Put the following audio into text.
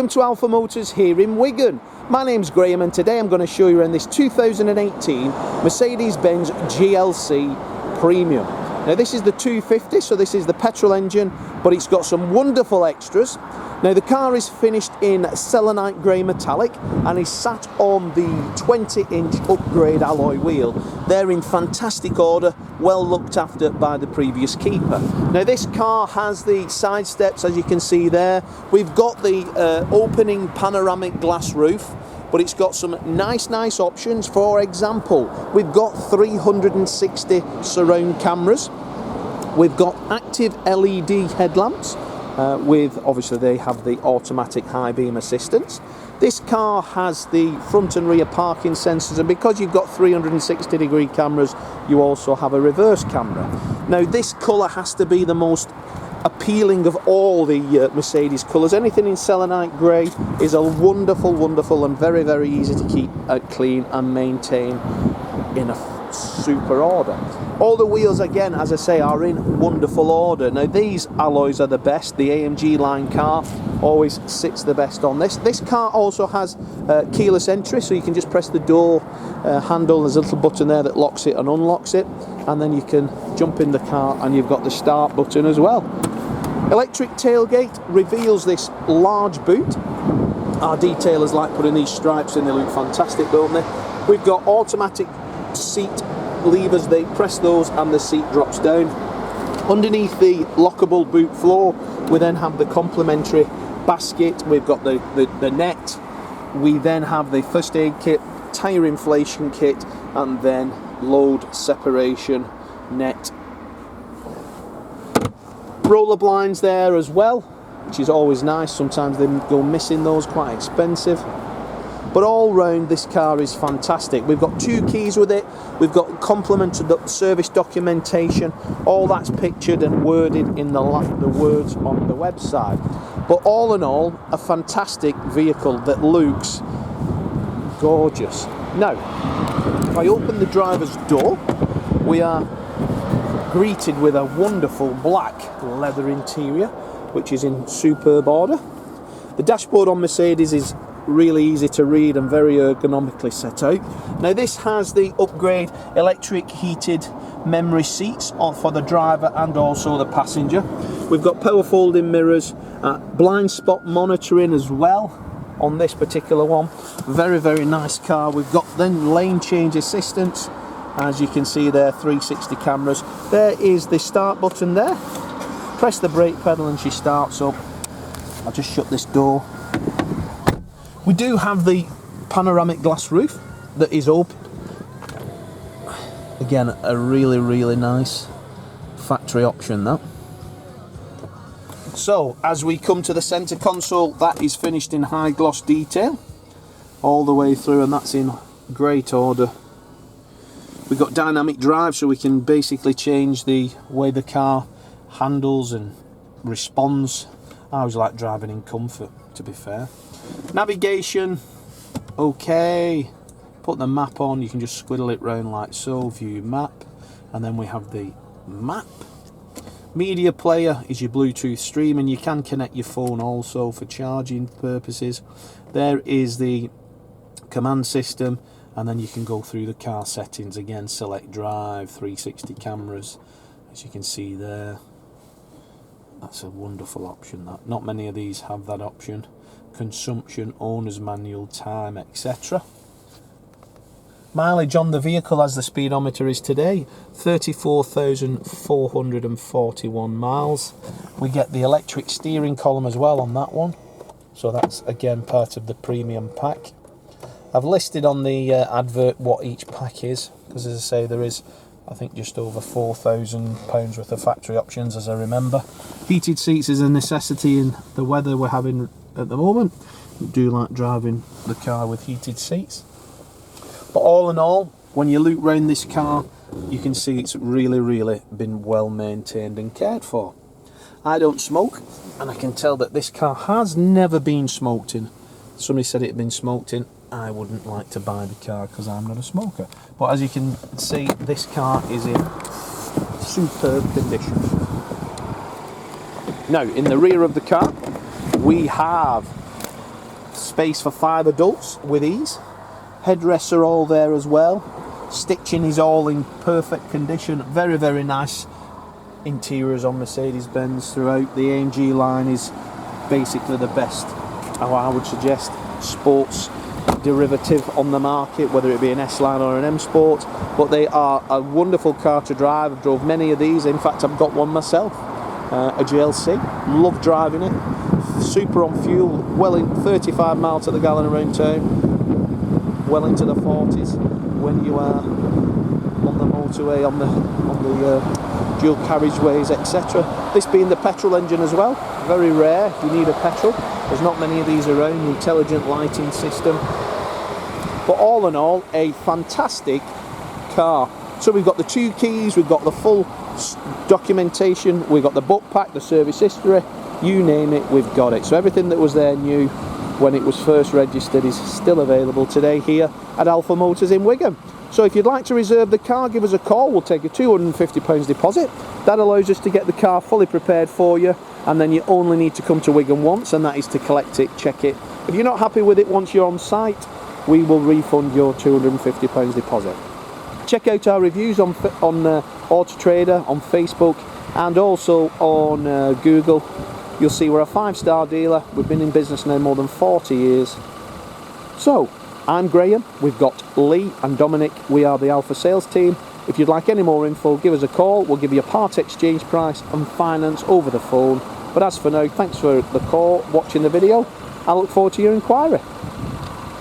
Welcome to Alpha Motors here in Wigan. My name's Graham and today I'm going to show you around this 2018 Mercedes-Benz GLC Premium. Now this is the 250, so this is the petrol engine, but it's got some wonderful extras. Now the car is finished in Selenite Grey metallic and is sat on the 20-inch upgrade alloy wheel. They're in fantastic order, well looked after by the previous keeper. Now this car has the side steps, as you can see there. We've got the opening panoramic glass roof, but it's got some nice options. For example, we've got 360 surround cameras. We've got active LED headlamps. With, obviously they have the automatic high beam assistance. This car has the front and rear parking sensors, and because you've got 360-degree cameras, you also have a reverse camera. Now this colour has to be the most appealing of all the Mercedes colours. Anything in Selenite Grey is a wonderful and very easy to keep clean and maintain in a super order. All the wheels, again, as I say, are in wonderful order. Now these alloys are the best. The AMG Line car always sits the best on this. This car also has keyless entry, so you can just press the door handle. There's a little button there that locks it and unlocks it, and then you can jump in the car and you've got the start button as well. Electric tailgate reveals this large boot. Our detailers like putting these stripes in, they look fantastic, don't they? We've got automatic seat levers, they press those and the seat drops down. Underneath the lockable boot floor, we then have the complementary basket. We've got the net. We then have the first aid kit, tyre inflation kit, and then load separation net. Roller blinds there as well, which is always nice. Sometimes they go missing, those quite expensive. But all round, this car is fantastic. We've got 2 keys with it. We've got complimentary service documentation. All that's pictured and worded in the words on the website. But all in all, a fantastic vehicle that looks gorgeous. Now, if I open the driver's door, we are greeted with a wonderful black leather interior, which is in superb order. The dashboard on Mercedes is really easy to read and very ergonomically set out. Now this has the upgrade electric heated memory seats for the driver and also the passenger. We've got power folding mirrors, blind spot monitoring as well on this particular one. Very nice car. We've got then lane change assistance, as you can see there, 360 cameras. There is the start button there. Press the brake pedal and she starts up. I'll just shut this door. We do have the panoramic glass roof that is open. Again, a really nice factory option, that. So, as we come to the centre console, that is finished in high gloss detail all the way through, and that's in great order. We've got dynamic drive, so we can basically change the way the car handles and responds. I always like driving in comfort, to be fair. Navigation, okay. Put the map on, you can just squiddle it round like so, view map, and then we have the map. Media player is your Bluetooth stream, and you can connect your phone also for charging purposes. There is the command system, and then you can go through the car settings again, select drive, 360 cameras, as you can see there. That's a wonderful option, that. Not many of these have that option. Consumption, owner's manual, time, etc. Mileage on the vehicle as the speedometer is today, 34,441 miles. We get the electric steering column as well on that one, so that's again part of the premium pack. I've listed on the advert what each pack is, because as I say, there is, I think, just over £4,000 worth of factory options, as I remember. Heated seats is a necessity in the weather we're having at the moment. I do like driving the car with heated seats. But all in all, when you look round this car, you can see it's really been well maintained and cared for. I don't smoke, and I can tell that this car has never been smoked in. Somebody said it had been smoked in. I wouldn't like to buy the car because I'm not a smoker. But as you can see, this car is in superb condition. Now, in the rear of the car, we have space for 5 adults with ease. Headrests are all there as well. Stitching is all in perfect condition. Very, very nice interiors on Mercedes-Benz throughout. The AMG line is basically the best, I would suggest, sports derivative on the market, whether it be an S-Line or an M-Sport. But they are a wonderful car to drive. I've drove many of these. In fact, I've got one myself, a GLC. Love driving it. Super on fuel, well in 35 miles to the gallon around town, well into the 40s when you are on the motorway, on the dual carriageways, etc. This being the petrol engine as well, very rare if you need a petrol. There's not many of these around. The intelligent lighting system. But all in all, a fantastic car. So we've got the 2 keys, we've got the full documentation, we've got the book pack, the service history, you name it, we've got it. So everything that was there new when it was first registered is still available today here at Alpha Motors in Wigan. So if you'd like to reserve the car, give us a call. We'll take a £250 deposit. That allows us to get the car fully prepared for you, and then you only need to come to Wigan once, and that is to collect it, check it. If you're not happy with it once you're on site, we will refund your £250 deposit. Check out our reviews on Auto Trader, on Facebook, and also on Google. You'll see we're a 5-star dealer. We've been in business now more than 40 years. So, I'm Graham, we've got Lee and Dominic. We are the Alpha sales team. If you'd like any more info, give us a call. We'll give you a part exchange price and finance over the phone. But as for now, thanks for the call, watching the video. I look forward to your inquiry.